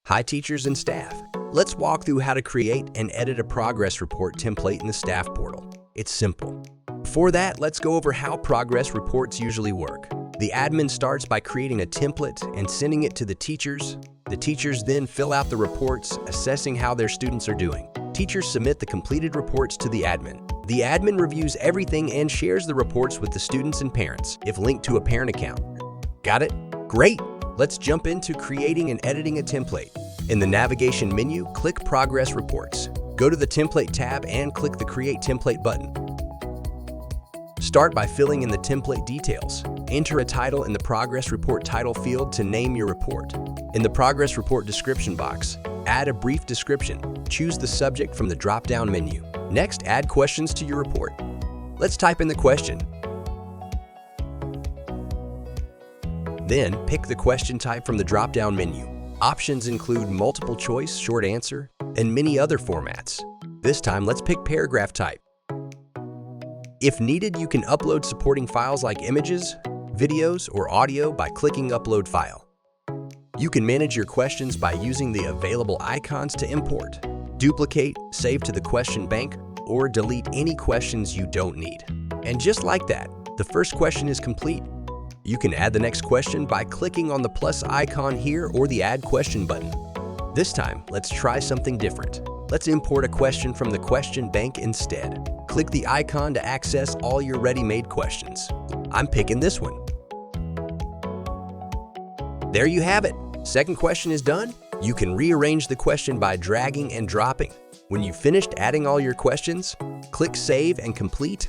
Hi teachers and staff. Let's walk through how to create and edit a progress report template in the staff portal. It's simple. Before that, let's go over how progress reports usually work. The admin starts by creating a template and sending it to the teachers. The teachers then fill out the reports, assessing how their students are doing. Teachers submit the completed reports to the admin. The admin reviews everything and shares the reports with the students and parents, if linked to a parent account. Got it? Great! Let's jump into creating and editing a template. In the navigation menu, click Progress Reports. Go to the Template tab and click the Create Template button. Start by filling in the template details. Enter a title in the Progress Report title field to name your report. In the Progress Report description box, add a brief description. Choose the subject from the drop-down menu. Next, add questions to your report. Let's type in the question. Then, pick the question type from the drop-down menu. Options include multiple choice, short answer, and many other formats. This time, let's pick paragraph type. If needed, you can upload supporting files like images, videos, or audio by clicking Upload File. You can manage your questions by using the available icons to import, duplicate, save to the question bank, or delete any questions you don't need. And just like that, the first question is complete. You can add the next question by clicking on the plus icon here or the Add Question button. This time, let's try something different. Let's import a question from the question bank instead. Click the icon to access all your ready-made questions. I'm picking this one. There you have it. Second question is done. You can rearrange the question by dragging and dropping. When you've finished adding all your questions, click Save and Complete.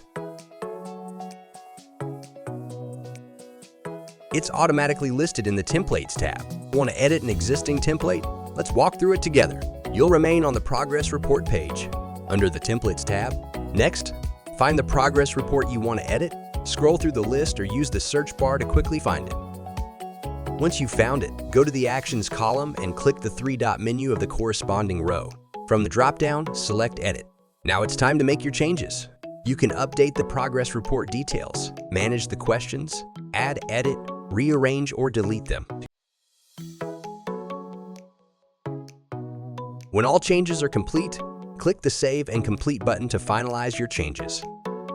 It's automatically listed in the Templates tab. Want to edit an existing template? Let's walk through it together. You'll remain on the Progress Report page, under the Templates tab. Next, find the progress report you want to edit, scroll through the list or use the search bar to quickly find it. Once you've found it, go to the Actions column and click the three-dot menu of the corresponding row. From the drop-down, select Edit. Now it's time to make your changes. You can update the progress report details, manage the questions, add, edit, rearrange, or delete them. When all changes are complete, click the Save and Complete button to finalize your changes.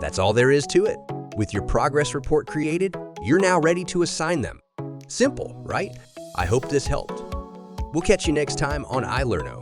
That's all there is to it. With your progress report created, you're now ready to assign them. Simple, right? I hope this helped. We'll catch you next time on ilerno.